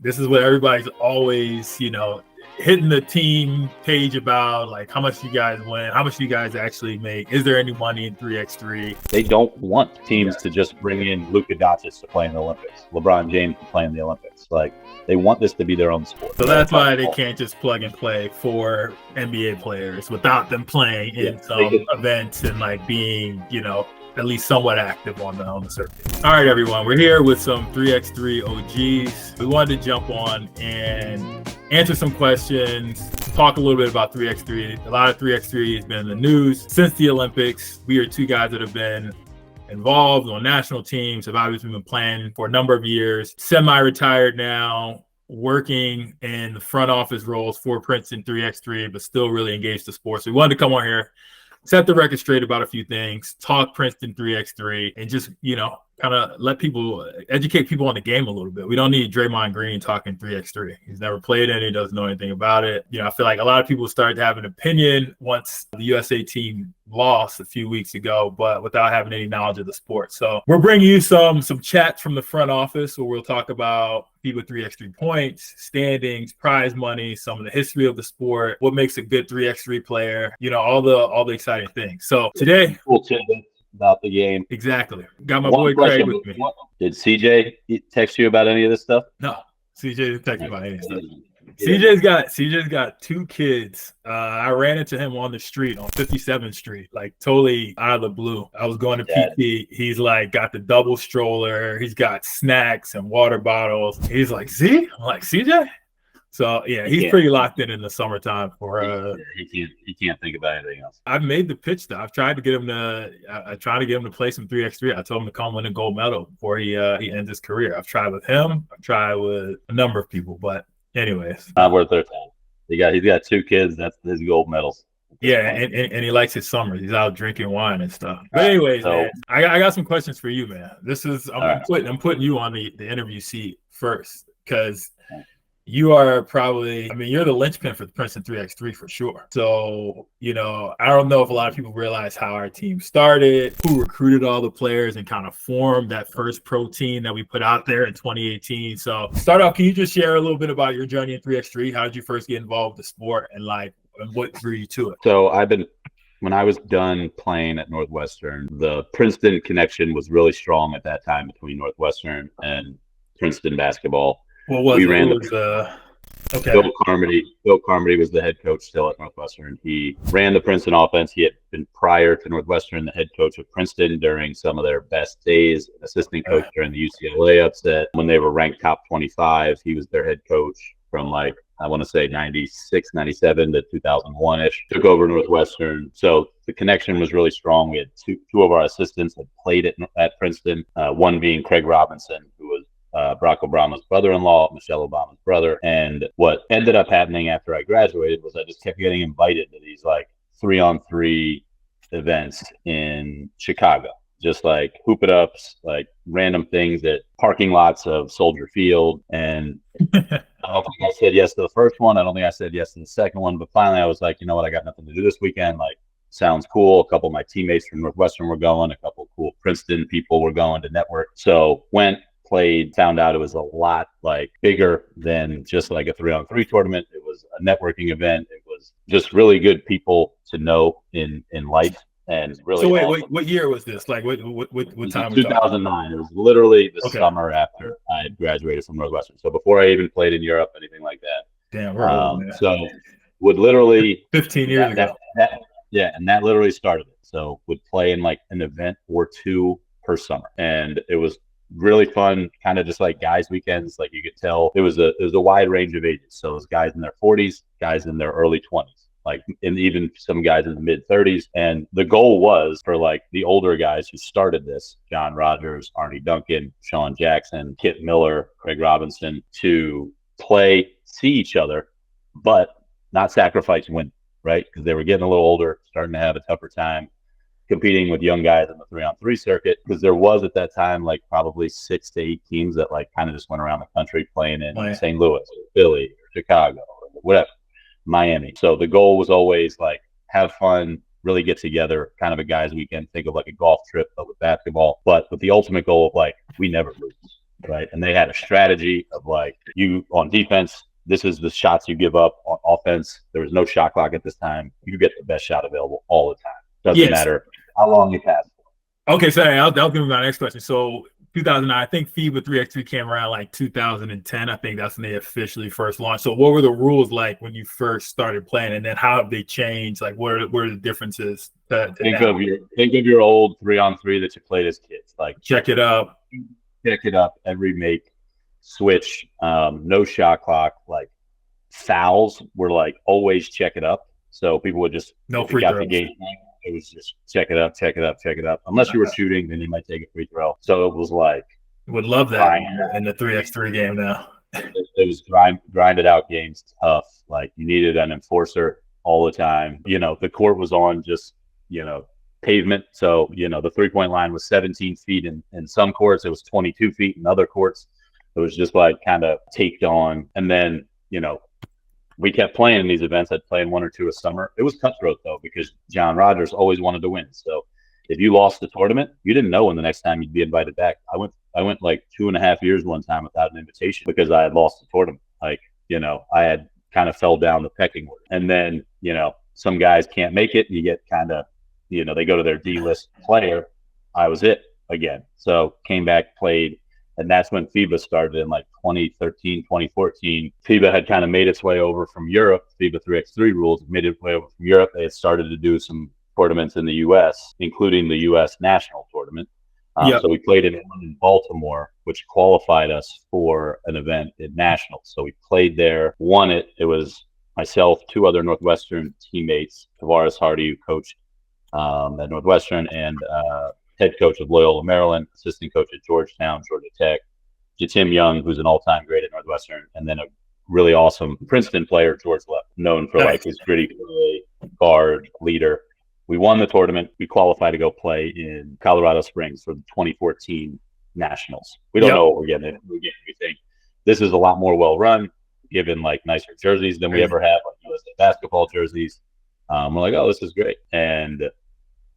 This is what everybody's always, hitting the team page about, like, how much you guys win, how much you guys actually make. Is there any money in 3x3? They don't want teams to just bring in Luka Doncic to play in the Olympics, LeBron James to play in the Olympics. Like, they want this to be their own sport. So that's why they can't just plug and play for NBA players without them playing in some events and like being, at least somewhat active on the circuit. All right, everyone, we're here with some 3x3 OGs. We wanted to jump on and answer some questions, talk a little bit about 3x3. A lot of 3x3 has been in the news since the Olympics. We are two guys that have been involved on national teams, have obviously been playing for a number of years, semi-retired now, working in the front office roles for Princeton 3x3, but still really engaged in sports. So we wanted to come on here, set the record straight about a few things, talk Princeton 3x3, and just, kind of educate people on the game a little bit. We don't need Draymond Green talking 3x3. He's never played it. He doesn't know anything about it. I feel like a lot of people started to have an opinion once the USA team lost a few weeks ago, but without having any knowledge of the sport. So we're bringing you some chats from the front office where we'll talk about FIBA 3x3 points, standings, prize money, some of the history of the sport, what makes a good 3x3 player, all the exciting things. So today, cool tidbits about the game. Exactly. Got my boy Craig with me. Did CJ text you about any of this stuff? No, CJ didn't text me about any of this stuff. CJ's got two kids. I ran into him on the street on 57th Street, like totally out of the blue. I was going to PT. He's like got the double stroller. He's got snacks and water bottles. He's like, "See?" I'm like, "CJ?" So yeah, he's pretty locked in the summertime for. He can't think about anything else. I've made the pitch though. I've tried to get him to. I tried to get him to play some 3x3. I told him to come win a gold medal before he ends his career. I've tried with him. I've tried with a number of people, but anyways, not worth their time. He's got two kids. That's his gold medals. Yeah, and he likes his summers. He's out drinking wine and stuff. But anyways, man, I got some questions for you, man. This is I'm putting you on the interview seat first because you are probably, you're the linchpin for the Princeton 3x3 for sure. So, I don't know if a lot of people realize how our team started, who recruited all the players and kind of formed that first pro team that we put out there in 2018. So start off, can you just share a little bit about your journey in 3x3? How did you first get involved with the sport and what drew you to it? So when I was done playing at Northwestern, the Princeton connection was really strong at that time between Northwestern and Princeton basketball. What was it? Bill Carmody was the head coach still at Northwestern. He ran the Princeton offense. He had been prior to Northwestern the head coach of Princeton during some of their best days, assistant coach during the UCLA upset. When they were ranked top 25, he was their head coach from I want to say 96, 97 to 2001-ish. Took over Northwestern. So the connection was really strong. We had two of our assistants had played at Princeton, one being Craig Robinson, who was Barack Obama's brother-in-law, Michelle Obama's brother. And what ended up happening after I graduated was I just kept getting invited to these 3-on-3 events in Chicago, just like hoop it ups, like random things at parking lots of Soldier Field. And I don't think I said yes to the first one. I don't think I said yes to the second one. But finally I was like, you know what? I got nothing to do this weekend. Sounds cool. A couple of my teammates from Northwestern were going. A couple of cool Princeton people were going to network. So played, found out it was a lot bigger than just a 3-on-3 tournament. It was a networking event. It was just really good people to know in life. And really, so wait, what year was this? What time? 2009. It was literally the summer after I had graduated from Northwestern. So before I even played in Europe, anything like that. Damn, we're old, man. So would literally 15 years ago. And that literally started it. So would play in an event or two per summer, and it was really fun, kind of just guys' weekends. You could tell it was a wide range of ages. So it was guys in their 40s, guys in their early 20s, and even some guys in the mid 30s. And the goal was for the older guys who started this, John Rogers, Arnie Duncan, Sean Jackson, Kit Miller, Craig Robinson, to play, see each other, but not sacrifice win, right? Because they were getting a little older, starting to have a tougher time competing with young guys in the 3-on-3 circuit, because there was at that time probably 6 to 8 teams that kind of just went around the country playing in St. Louis or Philly or Chicago or whatever, Miami. So the goal was always have fun, really get together, kind of a guys' weekend. Think of a golf trip, but with basketball, but with the ultimate goal of we never lose. right? And they had a strategy of like, you on defense, this is the shots you give up. On offense, there was no shot clock at this time. You get the best shot available all the time. Doesn't matter how long you pass. Okay, so that was going to be my next question. So 2009, I think FIBA 3x3 came around like 2010. I think that's when they officially first launched. So what were the rules like when you first started playing, and then how have they changed? Like, what are the differences? Think of your old 3-on-3 that you played as kids. Like, check it up, every make, switch, no shot clock. Like, fouls were like always check it up. So people would just no free throws. It was just check it up. Unless you were shooting, then you might take a free throw. So it was like, would love that in the 3x3 game now. It was grinded out games, tough. Like, you needed an enforcer all the time. You know, the court was on just, you know, pavement. So, you know, the 3-point line was 17 feet in some courts. It was 22 feet in other courts. It was just like kind of taped on. And then, you know, we kept playing in these events. I'd play in 1 or 2 a summer. It was cutthroat though, because John Rogers always wanted to win. So if you lost the tournament, you didn't know when the next time you'd be invited back. I went like 2.5 years one time without an invitation because I had lost the tournament. Like, you know, I had kind of fell down the pecking order. And then, you know, some guys can't make it. And you get kind of, you know, they go to their D-list player. I was it again. So came back, played. And that's when FIBA started in like 2013, 2014. FIBA had kind of made its way over from Europe. FIBA 3x3 rules made its way over from Europe. They had started to do some tournaments in the U.S., including the U.S. national tournament. So we played in Baltimore, which qualified us for an event in nationals. So we played there, won it. It was myself, 2 other Northwestern teammates, Tavares Hardy, who coached at Northwestern, and head coach of Loyola Maryland, assistant coach at Georgetown, Georgia Tech, Tim Young, who's an all-time great at Northwestern, and then a really awesome Princeton player, George Lepp, known for like his gritty play, guard, leader. We won the tournament. We qualified to go play in Colorado Springs for the 2014 Nationals. We don't know what we're getting. We think this is a lot more well-run, given like nicer jerseys than we ever have, like USA basketball jerseys. We're like, oh, this is great. And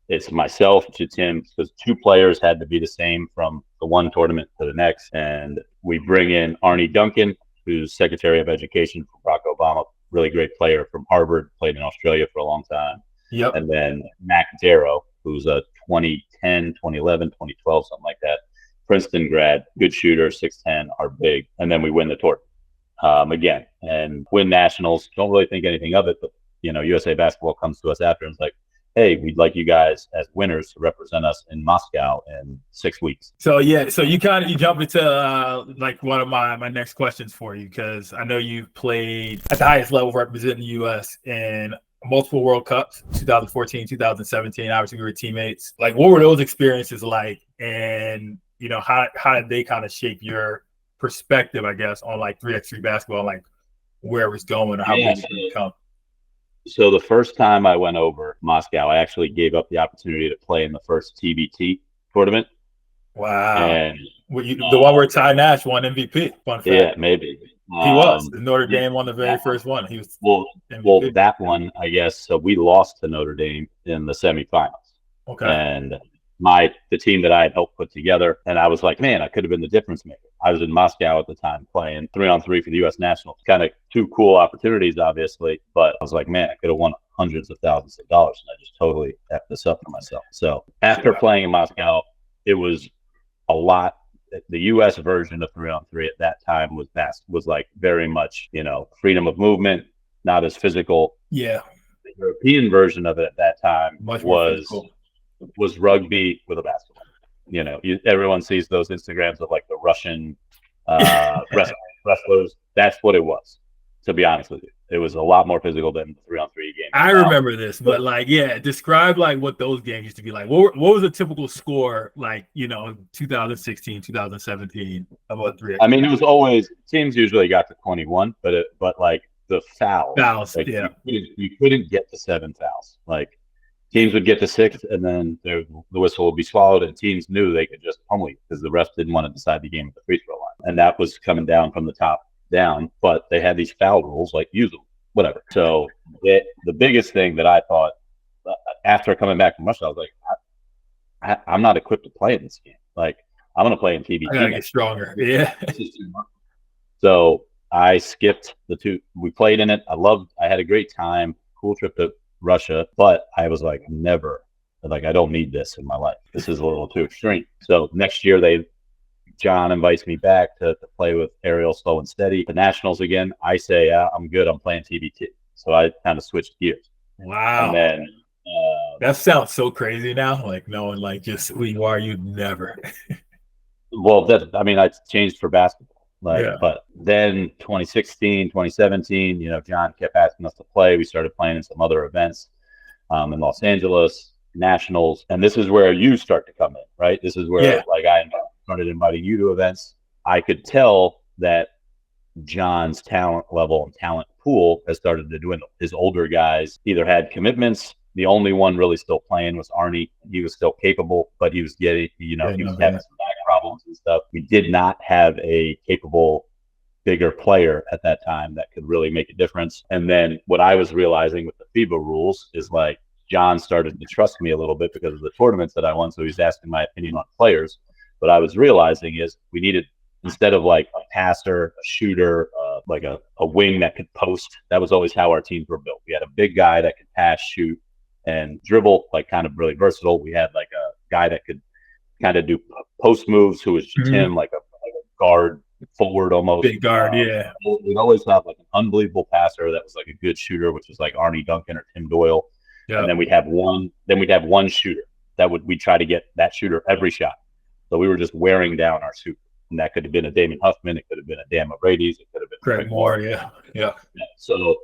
it's myself to Tim, because 2 players had to be the same from the one tournament to the next. And we bring in Arnie Duncan, who's Secretary of Education for Barack Obama, really great player from Harvard, played in Australia for a long time. And then Mac Darrow, who's a 2010, 2011, 2012, something like that, Princeton grad, good shooter, 6'10", are big. And then we win the tournament again and win nationals. Don't really think anything of it, but, you know, USA Basketball comes to us after and is like, hey, we'd like you guys as winners to represent us in Moscow in 6 weeks. So, so you jump into like one of my next questions for you, because I know you played at the highest level representing the U.S. in multiple World Cups, 2014, 2017. Obviously, we were teammates. Like, what were those experiences like? And, you know, how did they kind of shape your perspective, I guess, on like 3x3 basketball, like where it was going or how big it could become? So the first time I went over Moscow, I actually gave up the opportunity to play in the first TBT tournament. Wow. And the one where Ty Nash won MVP. Fun fact. Yeah, maybe. He was. Notre Dame won the very first one. He was well, that one, I guess. So we lost to Notre Dame in the semifinals. Okay. And the team that I had helped put together, and I was like, man, I could have been the difference maker. I was in Moscow at the time playing 3-on-3 for the U.S. National. Kind of 2 cool opportunities, obviously, but I was like, man, I could have won hundreds of thousands of dollars, and I just totally effed this up for myself. So after playing in Moscow, it was a lot. The U.S. version of 3-on-3 at that time was like very much, you know, freedom of movement, not as physical. Yeah. The European version of it at that time was rugby with a basketball. You know, everyone sees those Instagrams of like the Russian wrestlers. That's what it was, to be honest with you. It was a lot more physical than the 3-on-3 game. I remember this, but like, describe like what those games used to be like. What was a typical score like, you know, 2016, 2017 about 3x3? I mean, it was always, teams usually got to 21, but like the fouls, like, you couldn't get to 7 fouls. Like, teams would get to 6, and then the whistle would be swallowed, and teams knew they could just pummel you because the refs didn't want to decide the game at the free throw line. And that was coming down from the top down, but they had these foul rules, like use them, whatever. So the biggest thing that I thought after coming back from Russia, I was like, I'm not equipped to play in this game. Like, I'm going to play in I gotta TBT. get stronger. Yeah. So I skipped the two. We played in it. I had a great time. Cool trip to Russia, but I was like, I don't need this in my life. This is a little too extreme. So next year, John invites me back to play with Ariel Slow and Steady, the Nationals again. I say, I'm good. I'm playing TBT. So I kind of switched gears. Wow. And then that sounds so crazy now. Like knowing like just who you are, you'd never. Well, I changed for basketball. Yeah. But then 2016, 2017, John kept asking us to play. We started playing in some other events in Los Angeles, Nationals. And this is where you start to come in, right? This is where I started inviting you to events. I could tell that John's talent level and talent pool has started to dwindle. His older guys either had commitments. The only one really still playing was Arnie. He was still capable, but he was getting, he was having some back problems and stuff. We did not have a capable, bigger player at that time that could really make a difference. And then what I was realizing with the FIBA rules is like John started to trust me a little bit because of the tournaments that I won. So he's asking my opinion on players. What I was realizing is we needed, instead of like a passer, a shooter, like a wing that could post. That was always how our teams were built. We had a big guy that could pass, shoot, and dribble, like kind of really versatile. We had like a guy that could kind of do post moves, who was Tim, like a guard forward almost. Big guard, yeah. We'd always have like an unbelievable passer that was like a good shooter, which was like Arnie Duncan or Tim Doyle. Yep. And then we'd have one shooter that we'd try to get that shooter every shot. So we were just wearing down our super. And that could have been a Damon Huffman. It could have been a Dan O'Brady's. It could have been Craig Moore. Yeah. So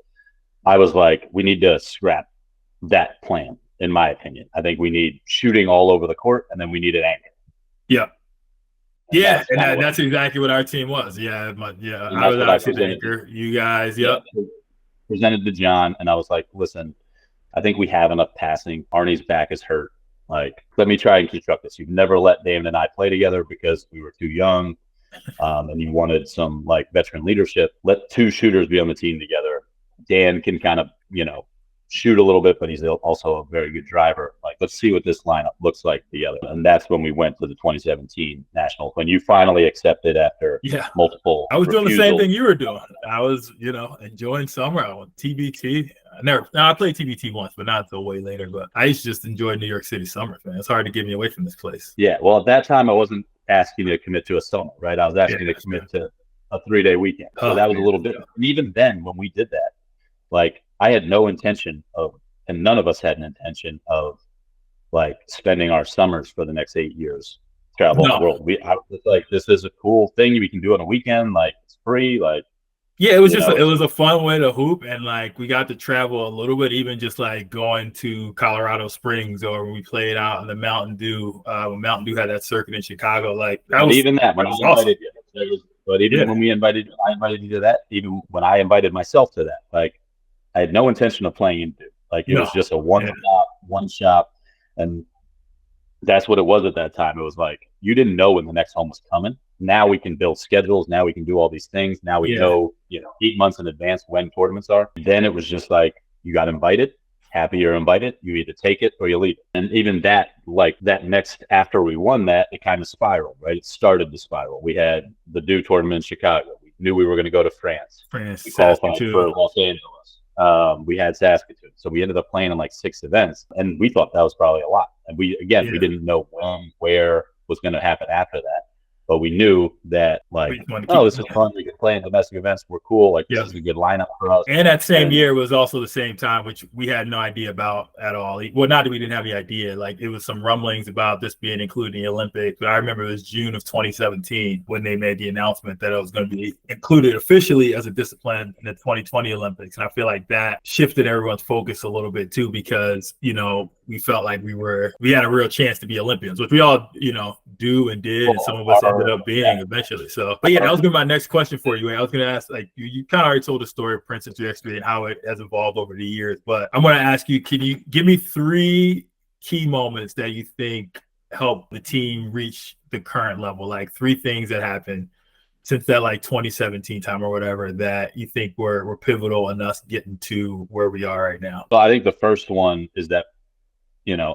I was like, we need to scrap that plan, in my opinion. I think we need shooting all over the court, and then we need an anchor. Yeah. And that's exactly what our team was. Yeah. I was actually the anchor. You guys, presented to John, and I was like, listen, I think we have enough passing. Arnie's back is hurt. Like, let me try and construct this. You've never let Damon and I play together because we were too young, and you wanted some like veteran leadership. Let two shooters be on the team together. Dan can kind of, shoot a little bit, but he's also a very good driver. Like, let's see what this lineup looks like together. And that's when we went to the 2017 Nationals, when you finally accepted after multiple I was doing the same thing you were doing. I was, enjoying summer. I went TBT. I played TBT once, but not until way later. But I used to just enjoy New York City summers, man. It's hard to get me away from this place. Yeah, well, at that time, I wasn't asking you to commit to a summer, right? I was asking you to commit to a 3-day weekend. So that was a little different. And even then, when we did that, like, I had no intention of, and none of us had an intention of, like, spending our summers for the next 8 years traveling the world. I was like, this is a cool thing we can do on a weekend. Like, it's free. Like, yeah, it was it was a fun way to hoop, and like we got to travel a little bit, even just like going to Colorado Springs, or when we played out in the Mountain Dew. When Mountain Dew had that circuit in Chicago, like that was even that when I invited you. But even when I invited you to that, even when I invited myself to that, like, I had no intention of playing into. Like, it was just a one shop, and that's what it was at that time. It was like, you didn't know when the next home was coming. Now we can build schedules. Now we can do all these things. Now we know, 8 months in advance when tournaments are. Then it was just like, you got invited. Happy you're invited. You either take it or you leave it. And even that, like that next, after we won that, it kind of spiraled, right? It started to spiral. We had the Dew tournament in Chicago. We knew we were going to go to France. We qualified for Los Angeles. We had Saskatoon. So we ended up playing in like 6 events. And we thought that was probably a lot. And we didn't know when, where was going to happen after that. But we knew that, like, this is fun. We can play in domestic events. We're cool. Like, this is a good lineup for us. And that same year was also the same time, which we had no idea about at all. Well, not that we didn't have the idea. Like, it was some rumblings about this being included in the Olympics. But I remember it was June of 2017 when they made the announcement that it was going to be included officially as a discipline in the 2020 Olympics. And I feel like that shifted everyone's focus a little bit, too, because, we felt like we had a real chance to be Olympians, which we all, do and did. And some of us ended up being eventually. So, but yeah, that was going to be my next question for you. I was going to ask, like, you kind of already told the story of Princeton trajectory and how it has evolved over the years. But I'm going to ask you, can you give me 3 key moments that you think helped the team reach the current level? Like 3 things that happened since that like 2017 time or whatever that you think were pivotal in us getting to where we are right now. So I think the first one is that,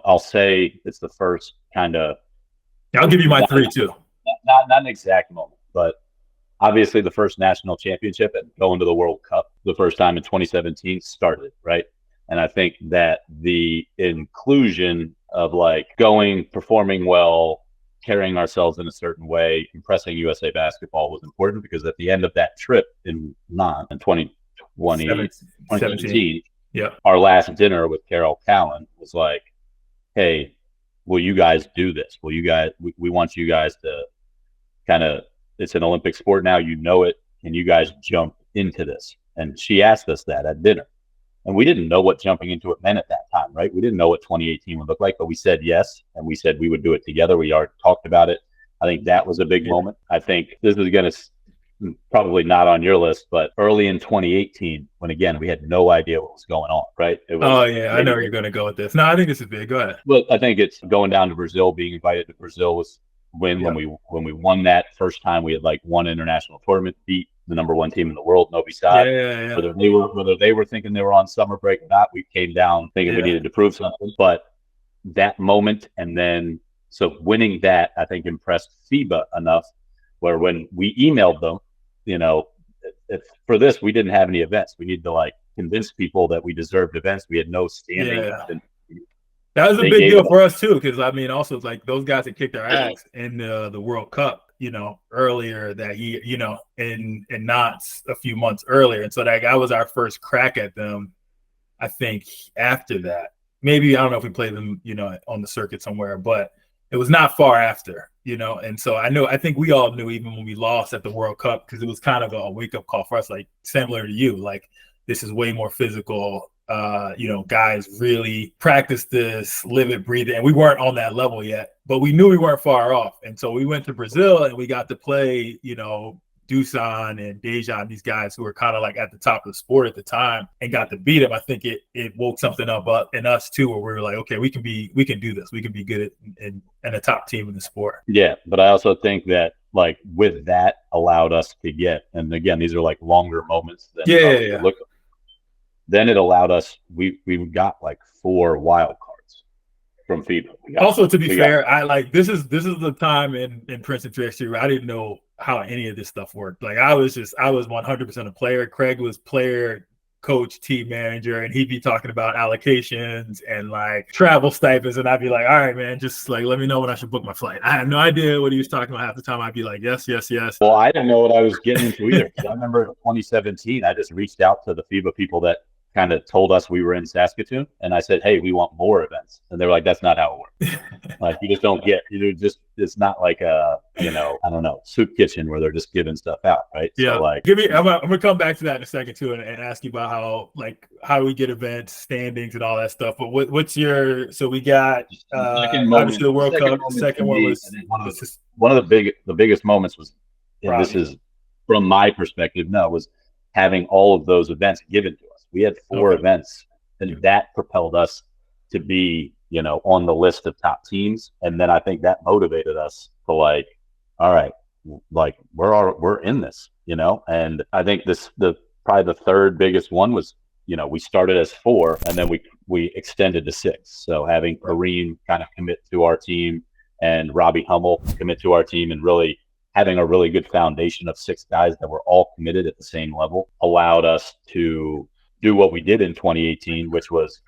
I'll say it's the first kind of. I'll give you my 3 too. not an exact moment, but obviously the first national championship and going to the World Cup the first time in 2017 started, right? And I think that the inclusion of like going, performing well, carrying ourselves in a certain way, impressing USA basketball was important, because at the end of that trip in 2017, yeah, our last dinner with Carol Callan was like, hey, will you guys do this? Will you guys, we want you guys to kind of, it's an Olympic sport now, you know it, and you guys jump into this. And she asked us that at dinner. And we didn't know what jumping into it meant at that time, right? We didn't know what 2018 would look like, but we said yes, and we said we would do it together. We already talked about it. I think that was a big moment. I think this is going to probably not on your list, but early in 2018, when again we had no idea what was going on, right? I know where you're going to go with this. No, I think this is big. Go ahead. Well, I think it's going down to Brazil. Being invited to Brazil was when we won that first time. We had like one international tournament, beat the number one team in the world, Novi Sad. Yeah. Whether they were thinking they were on summer break or not, we came down thinking we needed to prove something. But that moment, and then so winning that, I think impressed FIBA enough where when we emailed them, for this we didn't have any events. We needed to like convince people that we deserved events. We had no standing. That was a big deal for us too, because I mean, also like those guys that kicked our ass in the World Cup, earlier that year, in Knott's a few months earlier, and so that was our first crack at them. I think after that, maybe I don't know if we played them, on the circuit somewhere, but it was not far after, and so I think we all knew even when we lost at the World Cup, because it was kind of a wake up call for us, like similar to you, like this is way more physical. Guys really practice this, live it, breathe it. And we weren't on that level yet, but we knew we weren't far off. And so we went to Brazil and we got to play, Dusan and Dejan, these guys who were kind of like at the top of the sport at the time, and got to beat them. I think it woke something up in us too, where we were like, okay, we can do this. We can be good and a top team in the sport. Yeah. But I also think that like with that allowed us to get, and again, these are like longer moments than then it allowed us, we got like 4 wild cards from FIBA. Also, to be fair, this is the time in Princeton history where I didn't know how any of this stuff worked. Like I was 100% a player. Craig was player, coach, team manager, and he'd be talking about allocations and like travel stipends, and I'd be like, all right, man, just like let me know when I should book my flight. I had no idea what he was talking about half the time. I'd be like, yes. Well, I didn't know what I was getting into either. I remember in 2017, I just reached out to the FIBA people that kind of told us we were in Saskatoon, and I said, hey, we want more events, and they were like, that's not how it works. Like you just don't get, it's not like a I don't know, soup kitchen where they're just giving stuff out, right? Yeah. So like I'm gonna come back to that in a second too, and ask you about how we get events, standings, and all that stuff. But what's your, so we got obviously the World Cup. The second one was one of the biggest moments was, and this is from my perspective, was having all of those events given to us. We had 4 events, and that propelled us to be, on the list of top teams. And then I think that motivated us to like, all right, like we're in this, And I think probably the third biggest one was, we started as 4, and then we extended to 6. So having Kareem kind of commit to our team and Robbie Hummel commit to our team, and really having a really good foundation of 6 guys that were all committed at the same level allowed us to do what we did in 2018, which was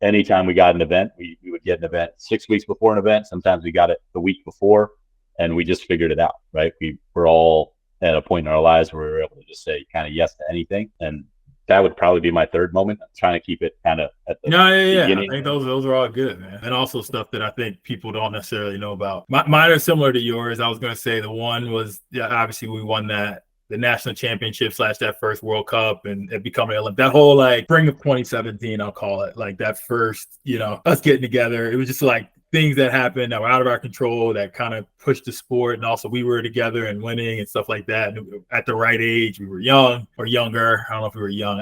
anytime we got an event, we would get an event 6 weeks before an event. Sometimes we got it the week before, and we just figured it out, right? We were all at a point in our lives where we were able to just say kind of yes to anything. And that would probably be my third moment. I'm trying to keep it kind of at the beginning. I think those are all good, man. And also stuff that I think people don't necessarily know about. Mine are similar to yours. I was going to say the one was, obviously we won the national championship / that first World Cup, and it becoming that whole like spring of 2017, I'll call it, like that first, us getting together. It was just like things that happened that were out of our control that kind of pushed the sport. And also we were together and winning and stuff like that. And at the right age, we were young or younger. I don't know if we were young.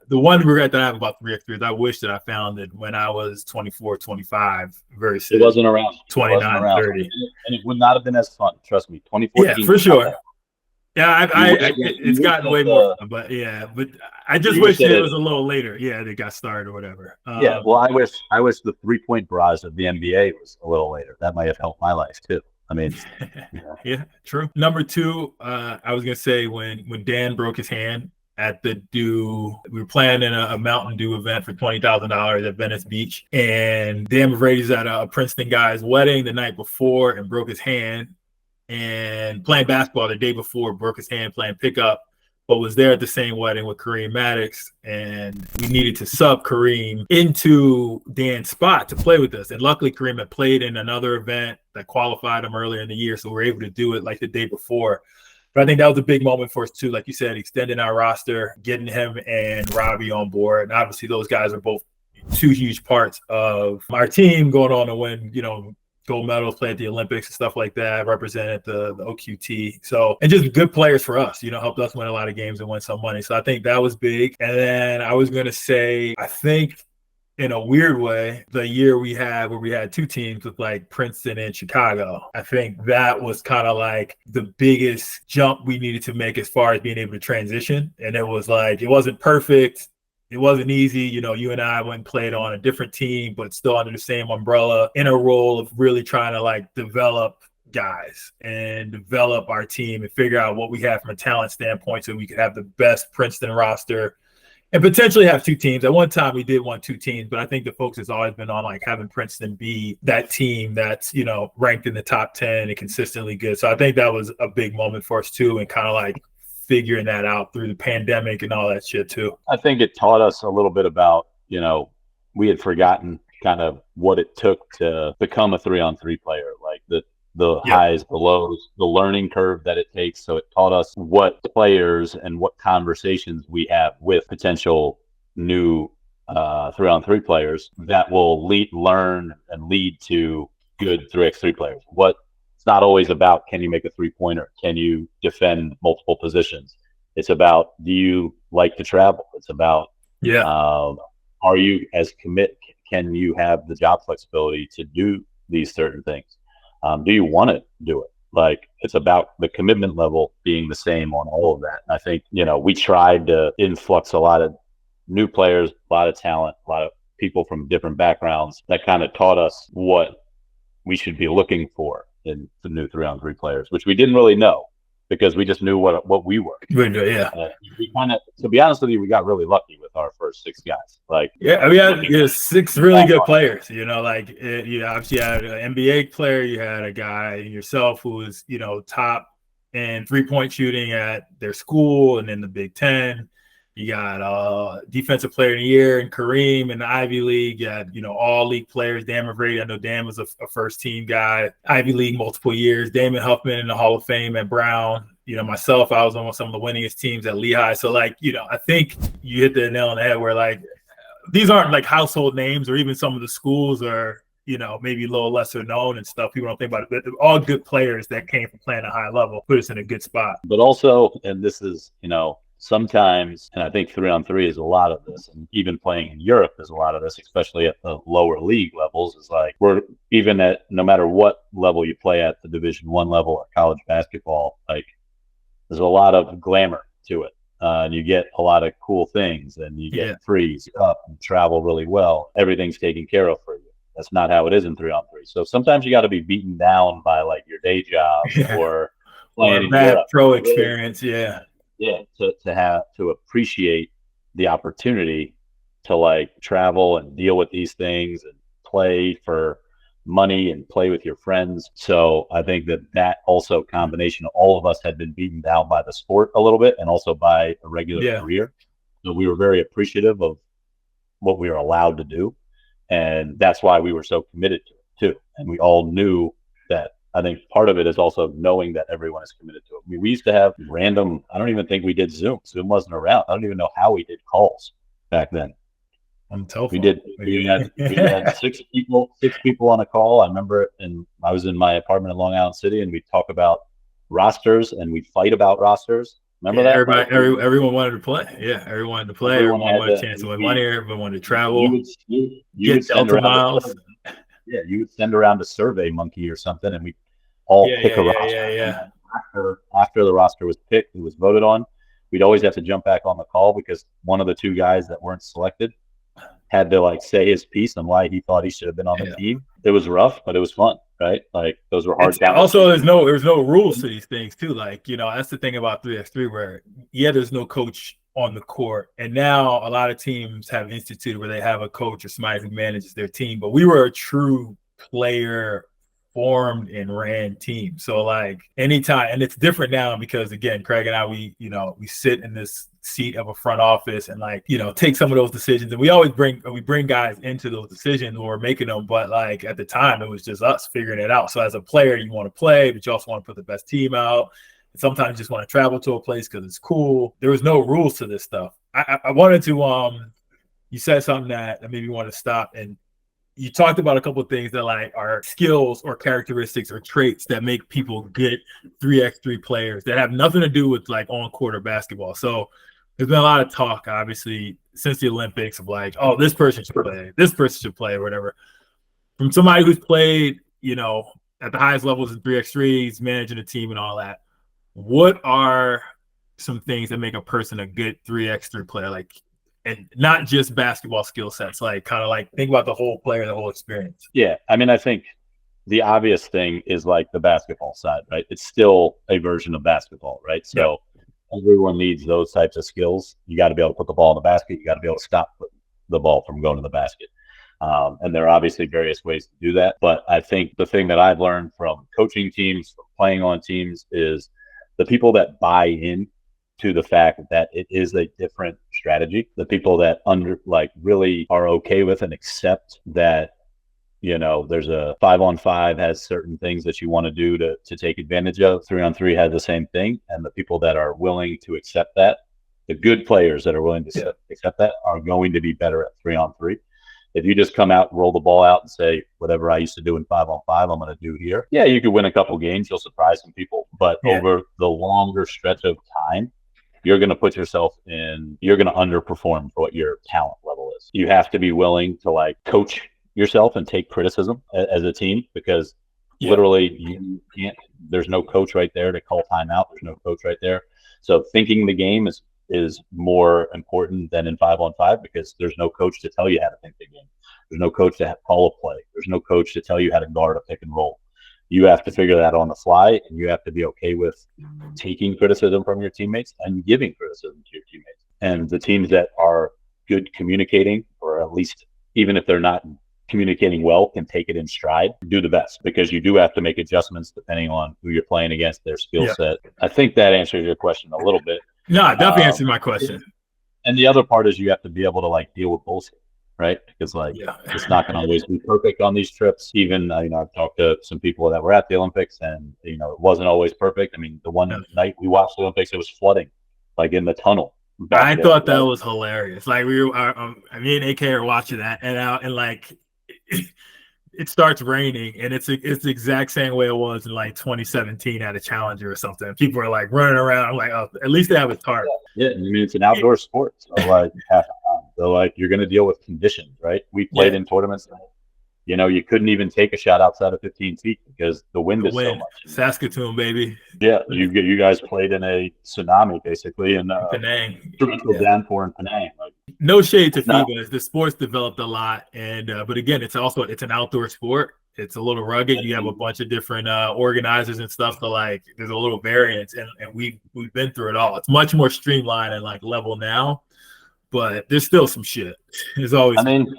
The one regret that I have about 3 years, I wish that I found it when I was 24, 25 versus it wasn't around 29, 30. And it would not have been as fun. Trust me. 2014. Yeah, for sure. Yeah, it's gotten way more, but I just wish it was a little later. Yeah, they got started or whatever. Well, I wish the 3-point barrage of the NBA was a little later. That might have helped my life too. I mean, yeah, true. Number two, I was gonna say when Dan broke his hand at the Dew, we were planning a Mountain Dew event for $20,000 at Venice Beach, and Dan McVrady's at a Princeton guy's wedding the night before and broke his hand, and playing basketball the day before broke his hand playing pickup, but was there at the same wedding with Kareem Maddox, and we needed to sub Kareem into Dan's spot to play with us. And luckily, Kareem had played in another event that qualified him earlier in the year, so we were able to do it like the day before. But I think that was a big moment for us too, like you said, extending our roster, getting him and Robbie on board. And obviously, those guys are both two huge parts of our team going on to win, gold medals, play at the Olympics and stuff like that, represented the OQT. So, and just good players for us, helped us win a lot of games and win some money. So I think that was big. And then I was going to say, I think in a weird way, the year we had where we had two teams with like Princeton and Chicago, I think that was kind of like the biggest jump we needed to make as far as being able to transition. And it was like, it wasn't perfect. It wasn't easy. You and I went and played on a different team, but still under the same umbrella in a role of really trying to like develop guys and develop our team and figure out what we have from a talent standpoint so we could have the best Princeton roster and potentially have two teams. At one time we did want two teams, but I think the focus has always been on like having Princeton be that team that's, ranked in the top 10 and consistently good. So I think that was a big moment for us too, and kind of like figuring that out through the pandemic and all that shit too. I think it taught us a little bit about, we had forgotten kind of what it took to become a 3-on-3 player, like the highs, the lows, the learning curve that it takes. So it taught us what players and what conversations we have with potential new 3-on-3 players that will learn and lead to good 3x3 players. It's not always about, can you make a 3-pointer? Can you defend multiple positions? It's about, do you like to travel? It's about, are you can you have the job flexibility to do these certain things? Do you want to do it? Like, it's about the commitment level being the same on all of that. And I think, we tried to influx a lot of new players, a lot of talent, a lot of people from different backgrounds that kind of taught us what we should be looking for in the new 3-on-3 players, which we didn't really know because we just knew what we were. We kind of, to be honest with you, we got really lucky with our first 6 guys. Like, we had 6 really good players. You obviously had an NBA player. You had a guy yourself who was top in 3-point shooting at their school and in the Big Ten. You got defensive player of the year in Kareem in the Ivy League. You had, all league players. Dan McVrady, I know Dan was a first team guy, Ivy League multiple years. Damon Huffman in the Hall of Fame at Brown. Myself, I was on some of the winningest teams at Lehigh. So I think you hit the nail on the head where like, these aren't like household names, or even some of the schools are, maybe a little lesser known and stuff. People don't think about it, but they're all good players that came from playing at a high level, put us in a good spot. But also, and this is, sometimes, and I think 3-on-3 is a lot of this, and even playing in Europe is a lot of this, especially at the lower league levels, is like, we're even at, no matter what level you play at, the Division I level or college basketball, like, there's a lot of glamour to it. And you get a lot of cool things, and you get frees up and travel really well. Everything's taken care of for you. That's not how it is in 3-on-3. So sometimes you got to be beaten down by like your day job or playing bad pro experience. To appreciate the opportunity to like travel and deal with these things and play for money and play with your friends. So I think that also combination of all of us had been beaten down by the sport a little bit and also by a regular career. So we were very appreciative of what we were allowed to do. And that's why we were so committed to it too. And we all knew that. I think part of it is also knowing that everyone is committed to it. I mean, we used to have random, I don't even think we did Zoom. Zoom wasn't around. I don't even know how we did calls back then. We had 6 people on a call. I remember it, and I was in my apartment in Long Island City, and we'd talk about rosters and we'd fight about rosters. Remember that? Everyone wanted to play. Yeah, everyone wanted to play. Everyone wanted a chance to win money. Everyone wanted to travel. You get Delta miles. Yeah, you would send around a survey monkey or something, and we all pick a roster. After the roster was picked, it was voted on, we'd always have to jump back on the call because one of the 2 guys that weren't selected had to like say his piece on why he thought he should have been on the team. It was rough, but it was fun, right? Like those were hard. Also, there's no rules to these things too. Like, you know, that's the thing about 3x3 where there's no coach on the court, and now a lot of teams have instituted where they have a coach or somebody who manages their team. But we were a true player formed and ran team. So like anytime, and it's different now because again, Craig and I, we sit in this seat of a front office and like, you know, take some of those decisions. And we always bring guys into those decisions when we're making them. But like at the time, it was just us figuring it out. So as a player, you want to play, but you also want to put the best team out. And sometimes you just want to travel to a place because it's cool. There was no rules to this stuff. I wanted to, you said something that made me want to stop, and you talked about a couple of things that like are skills or characteristics or traits that make people good 3x3 players that have nothing to do with like on court or basketball. So there's been a lot of talk, obviously, since the Olympics of like, oh, this person should play, or whatever. From somebody who's played, you know, at the highest levels in 3x3s, managing a team and all that, what are some things that make a person a good 3x3 player? Like, and not just basketball skill sets, like kind of like think about the whole player, the whole experience. Yeah. I mean, I think the obvious thing is like the basketball side, right? It's still a version of basketball, right? So everyone needs those types of skills. You got to be able to put the ball in the basket. You got to be able to stop the ball from going to the basket. And there are obviously various ways to do that. But I think the thing that I've learned from coaching teams, from playing on teams, is the people that buy in to the fact that it is a different strategy, the people that really are okay with and accept that, you know, there's a 5-on-5 has certain things that you want to do to take advantage of. 3-on-3 has the same thing. And the people that are willing to accept that, the good players that are willing to accept that, are going to be better at 3-on-3. If you just come out, roll the ball out, and say, whatever I used to do in 5-on-5, I'm going to do here. Yeah, you could win a couple games. You'll surprise some people. But over the longer stretch of time, you're going to put yourself in, you're going to underperform for what your talent level is. You have to be willing to like coach yourself and take criticism as a team, because literally you can't, there's no coach right there to call timeout. There's no coach right there. So thinking the game is more important than in 5-on-5, because there's no coach to tell you how to think the game. There's no coach to call a play. There's no coach to tell you how to guard a pick and roll. You have to figure that on the fly, and you have to be okay with taking criticism from your teammates and giving criticism to your teammates. And the teams that are good communicating, or at least even if they're not communicating well, can take it in stride, do the best, because you do have to make adjustments depending on who you're playing against, their skill set. I think that answers your question a little bit. No, it definitely answered my question. And the other part is you have to be able to like deal with bullshit, right? Because it's not going to always be perfect on these trips. Even I've talked to some people that were at the Olympics, and it wasn't always perfect. I mean, the one night we watched the Olympics, it was flooding, like in the tunnel. I thought that was hilarious. Like we were, me and AK are watching that, and like it starts raining, and it's the exact same way it was in like 2017 at a Challenger or something. People are like running around. I'm like, oh, at least they have a tarp. Yeah, I mean, it's an outdoor sport, so like you're going to deal with conditions, right? We played in tournaments. You couldn't even take a shot outside of 15 feet because the wind is so much. Saskatoon, baby. Yeah, you guys played in a tsunami, basically, in Penang. Downpour in Penang. No shade to FIBA. The sport's developed a lot, and but again, it's an outdoor sport. It's a little rugged. You have a bunch of different organizers and stuff. So like, there's a little variance, and we've been through it all. It's much more streamlined and like level now, but there's still some shit. There's always. I mean,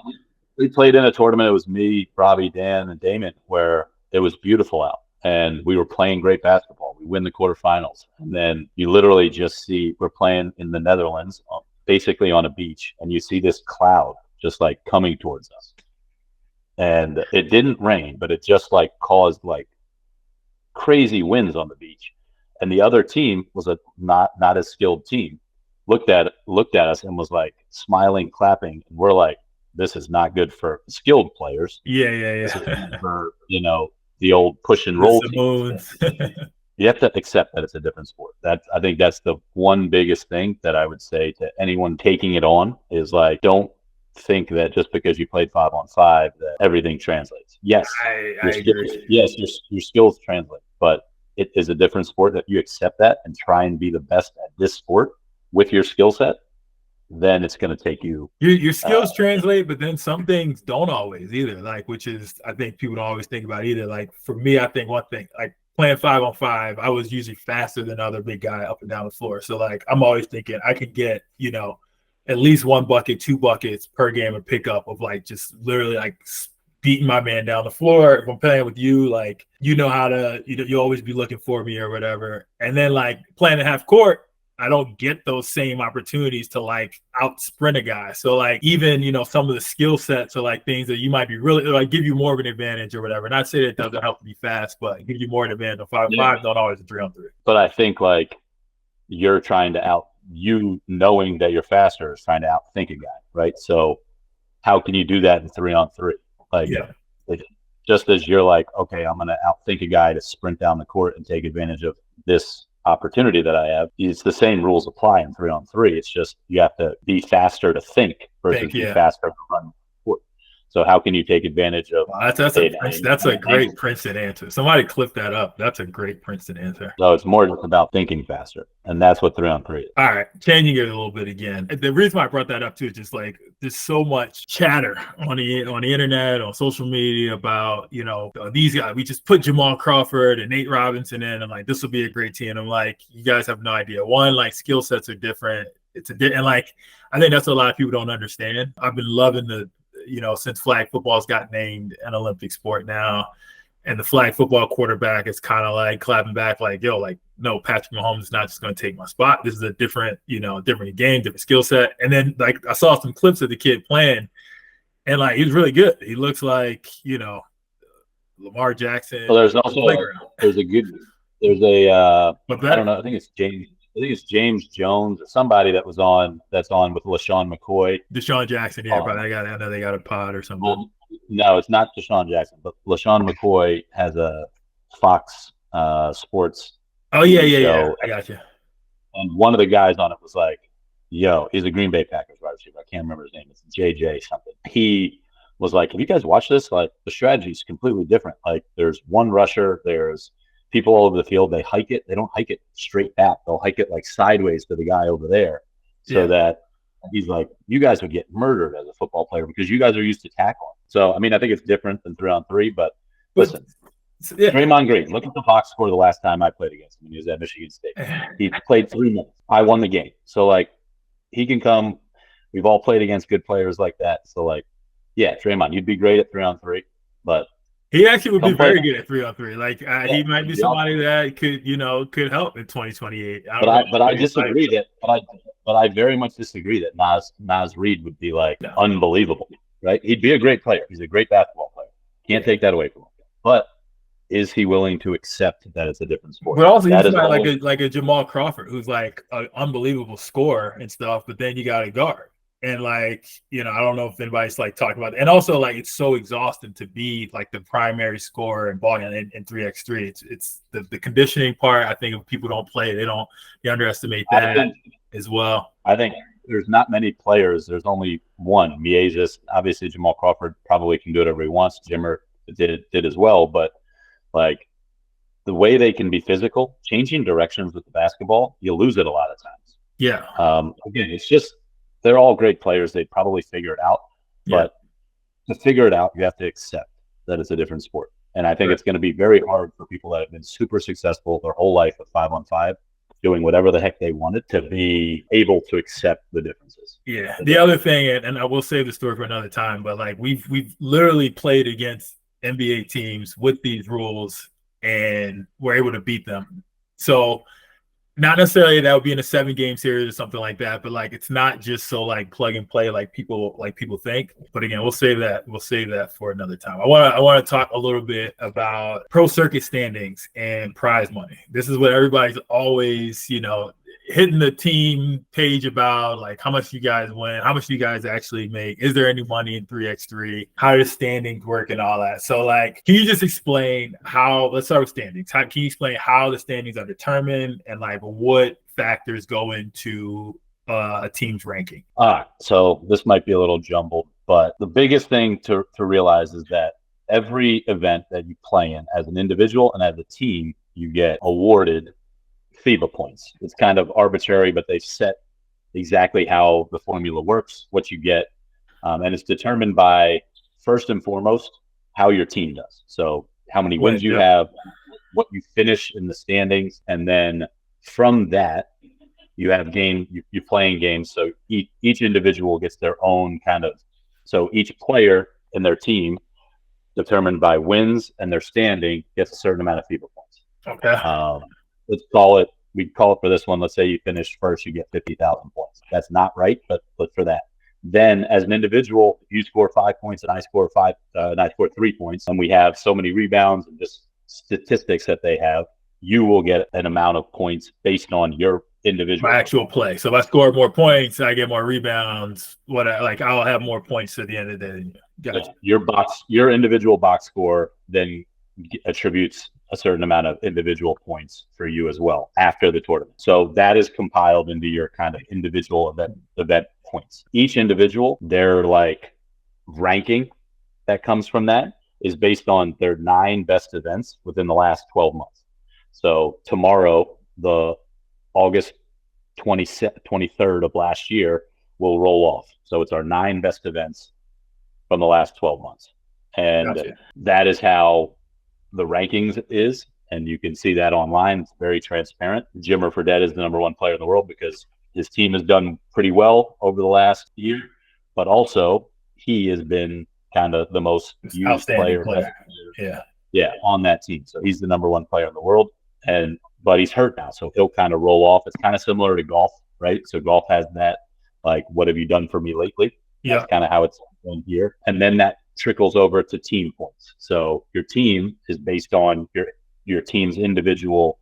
we played in a tournament. It was me, Robbie, Dan, and Damon, where it was beautiful out, and we were playing great basketball. We win the quarterfinals, and then you literally just see we're playing in the Netherlands, basically on a beach, and you see this cloud just like coming towards us. And it didn't rain, but it just like caused like crazy winds on the beach. And the other team was a not as skilled team. Looked at us and was like smiling, clapping, and we're like, this is not good for skilled players. Yeah. This is good for the old push and roll teams. You have to accept that it's a different sport. I think that's the one biggest thing that I would say to anyone taking it on is like, don't think that just because you played 5-on-5 that everything translates. Yes, I agree. Yes, your skills translate, but it is a different sport. That you accept that and try and be the best at this sport with your skill set, then it's going to take you. Your skills translate, but then some things don't always either. Like, which is, I think people don't always think about either. Like for me, I think one thing, like playing 5-on-5, I was usually faster than other big guy up and down the floor. So like, I'm always thinking I could get, at least 1 bucket, 2 buckets per game of pickup of like just literally like beating my man down the floor. If I'm playing with you, like how to, you always be looking for me or whatever. And then like playing at half court, I don't get those same opportunities to like out sprint a guy. So like even, some of the skill sets are like things that you might be really like give you more of an advantage or whatever. Not say that it doesn't help to be fast, but give you more of an advantage on 5-on-5, not always a 3-on-3. But I think like you're trying to you knowing that you're faster is trying to outthink a guy, right? So how can you do that in 3-on-3? Like, just as you're like, okay, I'm going to outthink a guy to sprint down the court and take advantage of this opportunity that I have. It's the same rules apply in 3-on-3. It's just you have to be faster to think versus be faster to run. So how can you take advantage of? Wow, that's a great Princeton answer. Somebody clip that up. That's a great Princeton answer. So it's more just about thinking faster, and that's what 3-on-3 is. All right, changing it a little bit again. The reason why I brought that up too is just like there's so much chatter on the internet, on social media about these guys. We just put Jamal Crawford and Nate Robinson in, and like this will be a great team. And I'm like, you guys have no idea. One, like skill sets are different. And like I think that's what a lot of people don't understand. I've been loving since flag football's got named an Olympic sport now, and the flag football quarterback is kind of like clapping back like, no, Patrick Mahomes is not just going to take my spot. This is a different game, different skill set. And then like I saw some clips of the kid playing, and like he's really good. He looks like, Lamar Jackson. Well, there's also I don't know, I think it's James Jones or somebody that's on with LaShawn McCoy. Deshaun Jackson, yeah, probably. I know they got a pod or something. Well, no, it's not Deshaun Jackson, but LaShawn McCoy has a Fox Sports. Oh yeah. I got you. And one of the guys on it was like, he's a Green Bay Packers wide receiver. I can't remember his name. It's JJ something. He was like, have you guys watched this? Like the strategy is completely different. Like there's one rusher, there's people all over the field, they hike it. They don't hike it straight back. They'll hike it like sideways to the guy over there so that he's like, you guys would get murdered as a football player because you guys are used to tackling. So, I mean, I think it's different than 3-on-3, but listen, Draymond Green, look at the box score the last time I played against him when he was at Michigan State. He played 3 minutes. I won the game. So, like, he can come. We've all played against good players like that. So, like, Draymond, you'd be great at 3-on-3, but he actually would be very good at 3-on-3. Like he might be somebody that could help in 2028. But I disagree but I very much disagree that Naz Reid would be like unbelievable, right? He'd be a great player. He's a great basketball player. Can't take that away from him. But is he willing to accept that it's a different sport? But also he's not like a Jamal Crawford who's like an unbelievable scorer and stuff, but then you got a guard. And like, I don't know if anybody's like talking about it. And also like, it's so exhausting to be like the primary scorer and ball in 3x3. It's the conditioning part. I think if people don't play, they underestimate that as well. I think there's not many players. There's only one, Miezis. Obviously Jamal Crawford probably can do it every once. Jimmer did as well. But like the way they can be physical, changing directions with the basketball, you lose it a lot of times. Yeah. Again, it's just, they're all great players. They'd probably figure it out. But to figure it out, you have to accept that it's a different sport. And I think it's going to be very hard for people that have been super successful their whole life at 5-on-5, doing whatever the heck they wanted, to be able to accept the differences. Yeah. The other thing, and I will save the story for another time, but like we've literally played against NBA teams with these rules and we're able to beat them. So not necessarily that would be in a 7-game series or something like that, but like it's not just so like plug and play like people think. But again, we'll save that for another time. I want to talk a little bit about pro circuit standings and prize money. This is what everybody's always, hitting the team page about, like how much you guys win, how much do you guys actually make, is there any money in 3x3, how do the standings work and all that. So like, can you just explain let's start with standings. Can you explain how the standings are determined and like what factors go into a team's ranking? So this might be a little jumbled, but the biggest thing to realize is that every event that you play in as an individual and as a team, you get awarded FIBA points. It's kind of arbitrary, but they've set exactly how the formula works, what you get. And it's determined by, first and foremost, how your team does. So how many wins you have, what you finish in the standings. And then from that, you have you're playing games. So each individual gets their own kind of, so each player in their team, determined by wins and their standing, gets a certain amount of FIBA points. Okay. We'd call it for this one. Let's say you finish first, you get 50,000 points. That's not right, but for that. Then as an individual, if you score 5 points and I score 3 points, and we have so many rebounds and just statistics that they have, you will get an amount of points based on your individual actual play. So if I score more points, I get more rebounds. I'll have more points at the end of the day. Gotcha. Your individual box score then attributes a certain amount of individual points for you as well after the tournament. So that is compiled into your kind of individual event points. Each individual, their ranking that comes from that is based on their 9 best events within the last 12 months. So tomorrow, the August 23rd of last year will roll off. So it's our 9 best events from the last 12 months. And that is how the rankings is. And you can see that online. It's very transparent. Jimmer Fredette is the #1 player in the world because his team has done pretty well over the last year, but also he has been kind of the most used player. Yeah, on that team. So he's the #1 player in the world. But he's hurt now, so he'll kind of roll off. It's kind of similar to golf, right? So golf has that, what have you done for me lately? Yeah. That's kind of how it's done here. And then that trickles over to team points. So your team is based on your team's individual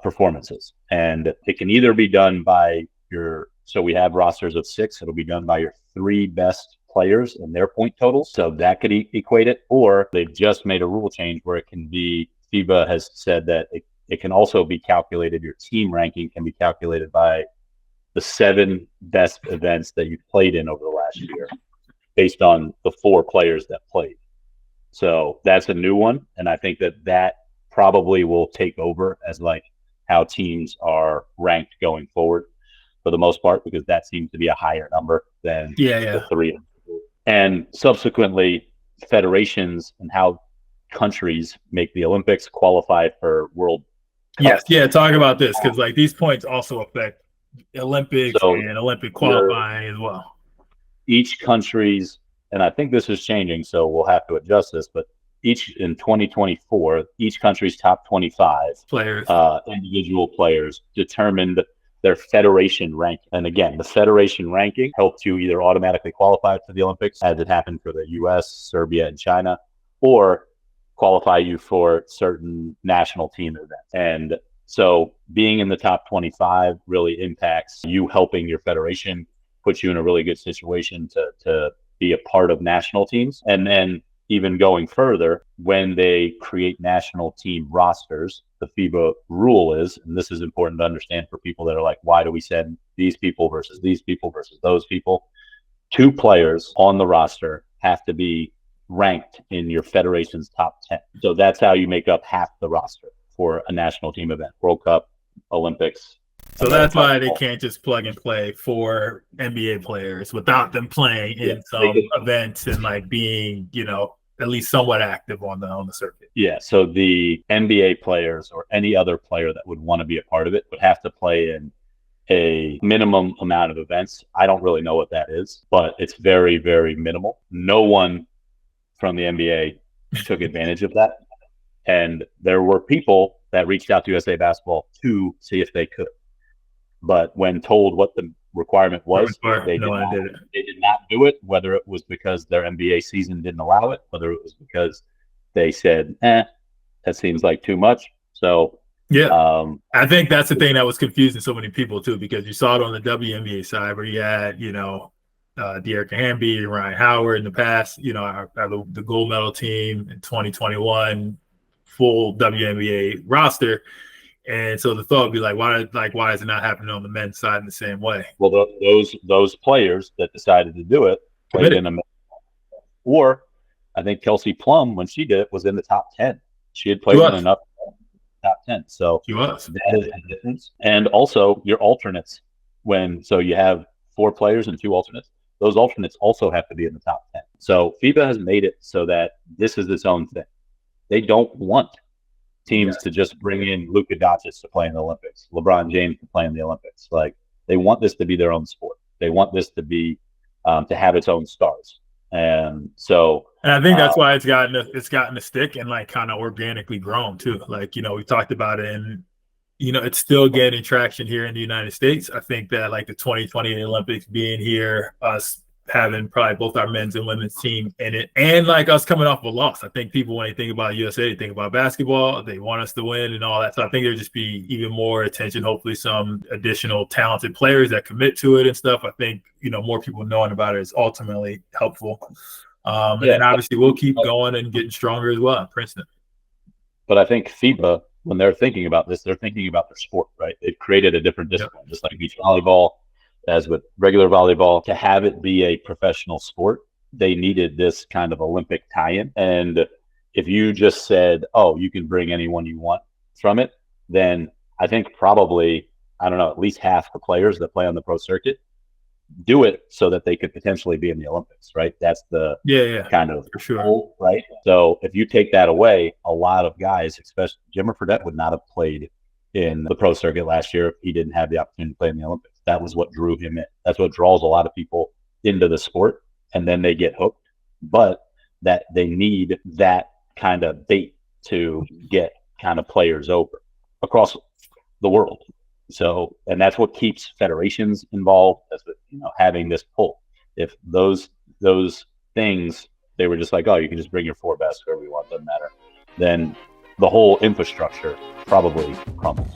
performances. And it can either be done by so we have rosters of 6. It'll be done by your 3 best players and their point totals. So that could equate it. Or they've just made a rule change where it can be, FIBA has said that it can also be calculated. Your team ranking can be calculated by the 7 best events that you've played in over the last year based on the 4 players that played. So that's a new one. And I think that probably will take over as how teams are ranked going forward for the most part, because that seems to be a higher number than the 3. And subsequently, federations and how countries make the Olympics qualify for World Cup. Talk about this, because these points also affect Olympics and Olympic qualifying as well. Each country's, and I think this is changing, so we'll have to adjust this, but in 2024, each country's top 25 players, individual players, determined their federation ranking. And again, the federation ranking helps you either automatically qualify for the Olympics, as it happened for the US, Serbia, and China, or qualify you for certain national team events. And so being in the top 25 really impacts you helping your federation, puts you in a really good situation to be a part of national teams. And then even going further, when they create national team rosters, the FIBA rule is, and this is important to understand for people that are why do we send these people versus those people? 2 players on the roster have to be ranked in your federation's top 10. So that's how you make up half the roster for a national team event, World Cup, Olympics. So that's why they can't just plug and play for NBA players without them playing in some events and being, at least somewhat active on the circuit. Yeah. So the NBA players or any other player that would want to be a part of it would have to play in a minimum amount of events. I don't really know what that is, but it's very, very minimal. No one from the NBA took advantage of that. And there were people that reached out to USA Basketball to see if they could. But when told what the requirement was, they did not do it, whether it was because their NBA season didn't allow it, whether it was because they said, that seems like too much. So I think that's the thing that was confusing so many people too, because you saw it on the WNBA side where you had, De'Erica Hamby, Ryan Howard in the past, the gold medal team in 2021, full WNBA roster. And so the thought would be why is it not happening on the men's side in the same way? Well, those players that decided to do it played in a, or I think Kelsey Plum, when she did it, was in the top 10. She had played in enough top 10. So she was. That is the difference. And also your alternates so you have 4 players and 2 alternates. Those alternates also have to be in the top 10. So FIBA has made it so that this is its own thing. They don't want teams to just bring in Luka Doncic to play in the Olympics, LeBron James to play in the Olympics. Like, they want this to be their own sport. They want this to be to have its own stars. And so, and I think that's why it's gotten a stick and like kind of organically grown too. Like, we talked about it, and it's still gaining traction here in the United States. I think that like the 2020 Olympics being here, us having probably both our men's and women's team in it, and like us coming off a loss. I think people, when they think about USA, they think about basketball. They want us to win and all that. So I think there'll just be even more attention, hopefully some additional talented players that commit to it and stuff. I think, more people knowing about it is ultimately helpful. And obviously we'll keep going and getting stronger as well in Princeton. But I think FIBA, when they're thinking about this, they're thinking about their sport, right? They've created a different discipline, just like beach volleyball. As with regular volleyball, to have it be a professional sport, they needed this kind of Olympic tie-in. And if you just said, oh, you can bring anyone you want from it, then I think probably, I don't know, at least half the players that play on the pro circuit do it so that they could potentially be in the Olympics, right? That's the kind of for sure goal, right? So if you take that away, a lot of guys, especially Jimmer Fredette, would not have played in the pro circuit last year if he didn't have the opportunity to play in the Olympics. That was what drew him in. That's what draws a lot of people into the sport, and then they get hooked. But that they need that kind of bait to get kind of players over across the world. So, and that's what keeps federations involved. That's what, having this pull. If those things, they were just like, oh, you can just bring your 4 best wherever you want, doesn't matter, then the whole infrastructure probably crumbles.